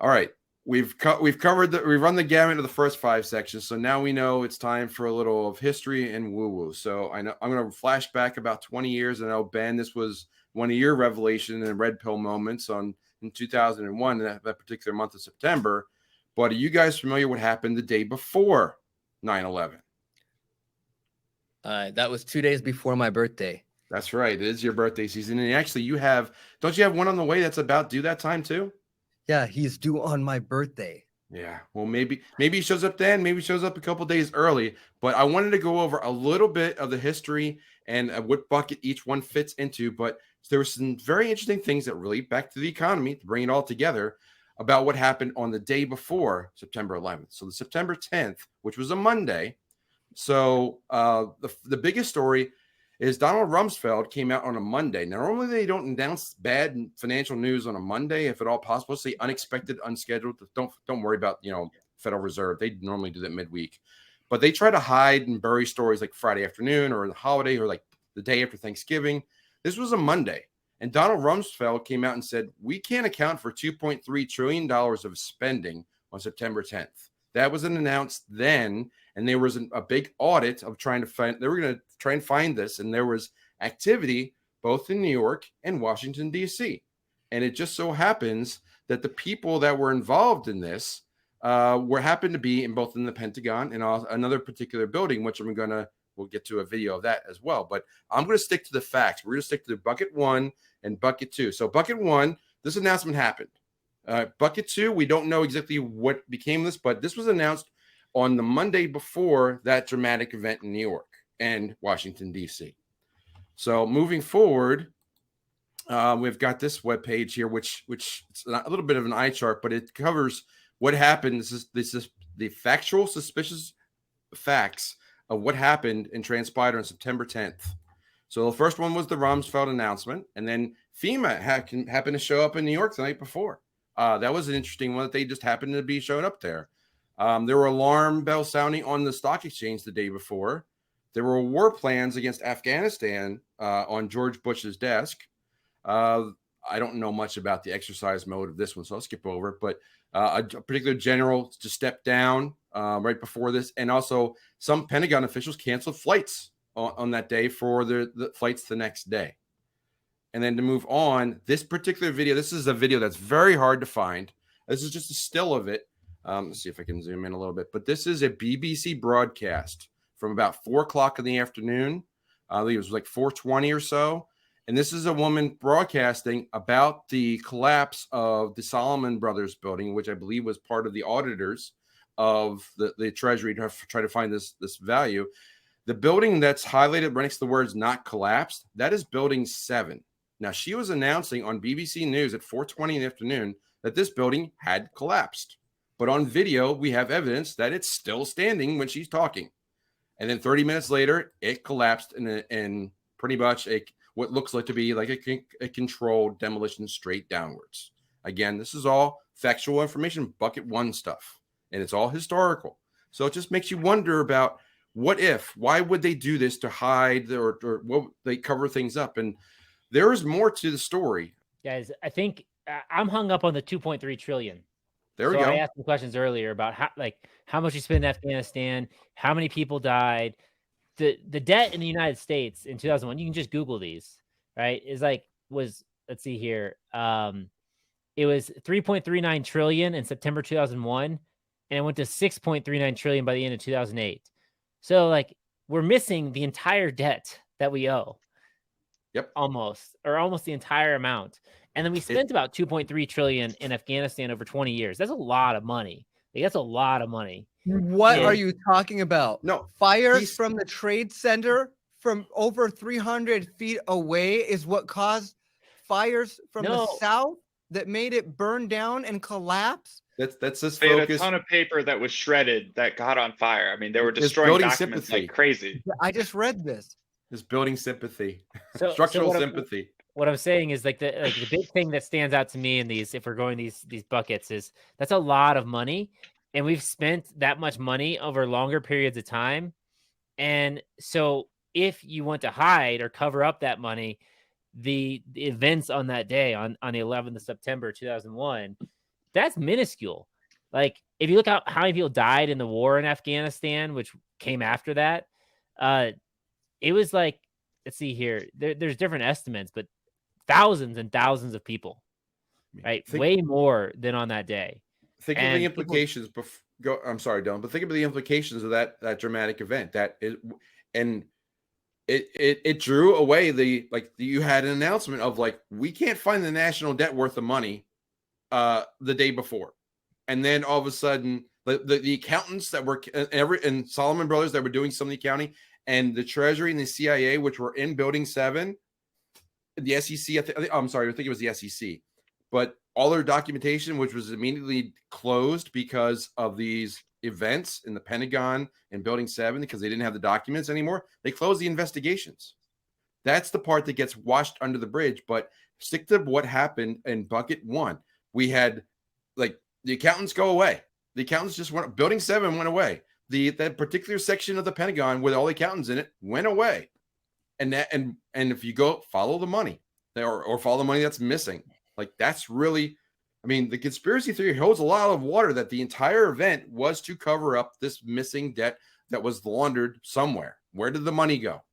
All right. We've run the gamut of the first 5 sections. So now we know it's time for a little of history and woo-woo. So I know I'm going to flash back about 20 years. I know, Ben, this was one of your revelation and red pill moments in 2001, that particular month of September. But are you guys familiar what happened the day before 9/11? That was 2 days before my birthday. That's right. It is your birthday season. And actually, don't you have one on the way that's about due that time too? Yeah, he's due on my birthday. Yeah. Well, maybe he shows up then. Maybe he shows up a couple days early. But I wanted to go over a little bit of the history and what bucket each one fits into. But there were some very interesting things that relate back to the economy to bring it all together about what happened on the day before September 11th. So the September 10th, which was a Monday. So the biggest story is Donald Rumsfeld came out on a Monday. Now, normally they don't announce bad financial news on a Monday, if at all possible. Say unexpected, unscheduled. Don't worry about Federal Reserve. They normally do that midweek, but they try to hide and bury stories like Friday afternoon or the holiday or like the day after Thanksgiving. This was a Monday, and Donald Rumsfeld came out and said we can't account for $2.3 trillion of spending on September 10th. That wasn't announced then, and there was a big audit of trying to find. They were going to try and find this, and there was activity both in New York and Washington, D.C. And it just so happens that the people that were involved in this happened to be both in the Pentagon and another particular building, which we'll get to a video of that as well. But I'm going to stick to the facts. We're going to stick to bucket 1 and bucket 2. So bucket 1, this announcement happened. Bucket 2, we don't know exactly what became this, but this was announced on the Monday before that dramatic event in New York and Washington, D.C. So moving forward, we've got this webpage here, which it's a little bit of an eye chart, but it covers what happened. This is the factual, suspicious facts of what happened and transpired on September 10th. So the first one was the Rumsfeld announcement, and then FEMA happened to show up in New York the night before. That was an interesting one that they just happened to be showing up there. There were alarm bells sounding on the stock exchange the day before. There were war plans against Afghanistan on George Bush's desk. I don't know much about the exercise mode of this one, so I'll skip over it. But a particular general just stepped down right before this. And also some Pentagon officials canceled flights on that day for the flights the next day. And then to move on, this particular video, this is a video that's very hard to find. This is just a still of it. Let's see if I can zoom in a little bit. But this is a BBC broadcast from about 4 o'clock in the afternoon. I think it was like 4:20 or so. And this is a woman broadcasting about the collapse of the Solomon Brothers building, which I believe was part of the auditors of the Treasury to try to find this value. The building that's highlighted right next to the words "not collapsed," that is Building 7. Now, she was announcing on BBC News at 4:20 in the afternoon that this building had collapsed. But on video, we have evidence that it's still standing when she's talking. And then 30 minutes later, it collapsed in pretty much what looks like to be like a controlled demolition straight downwards. Again, this is all factual information, bucket 1 stuff, and it's all historical. So it just makes you wonder about why would they do this to hide or what they cover things up? And there is more to the story. Guys, I think I'm hung up on the 2.3 trillion. There we go. I asked some questions earlier about how much you spent in Afghanistan, how many people died. The debt in the United States in 2001, you can just Google these, right? Let's see here. It was 3.39 trillion in September 2001, and it went to 6.39 trillion by the end of 2008. So we're missing the entire debt that we owe. Yep. Almost the entire amount. And then we spent about 2.3 trillion in Afghanistan over 20 years. That's a lot of money. That's a lot of money. What are you talking about? No. Fires from the trade center from over 300 feet away is what caused fires from the south that made it burn down and collapse? That's this they focus. had a ton of paper that was shredded that got on fire. I mean, they were destroying documents like crazy. I just read this. It's building sympathy, so, structural sympathy. What I'm saying is the big thing that stands out to me in these, if we're going these buckets, is that's a lot of money, and we've spent that much money over longer periods of time. And so if you want to hide or cover up that money, the events on that day on the 11th of September 2001, that's minuscule. Like if you look at how many people died in the war in Afghanistan, which came after that, it was like, let's see here, there's different estimates, but thousands and thousands of people, right? Way more than on that day. Think of the implications. I'm sorry, Dylan, but think of the implications of that dramatic event. It drew away you had an announcement of like, we can't find the national debt worth of money the day before, and then all of a sudden the accountants that were and Solomon Brothers that were doing some of the accounting, and the Treasury and the CIA, which were in Building 7, the SEC, I'm sorry, I think it was the SEC, but all their documentation, which was immediately closed because of these events in the Pentagon and Building 7, because they didn't have the documents anymore, they closed the investigations. That's the part that gets washed under the bridge. But stick to what happened in bucket 1. We had like the accountants go away. The accountants just went. Building 7 went away. That particular section of the Pentagon with all the accountants in it went away. And if you go follow the money or follow the money that's missing, like that's really, I mean, the conspiracy theory holds a lot of water that the entire event was to cover up this missing debt that was laundered somewhere. Where did the money go?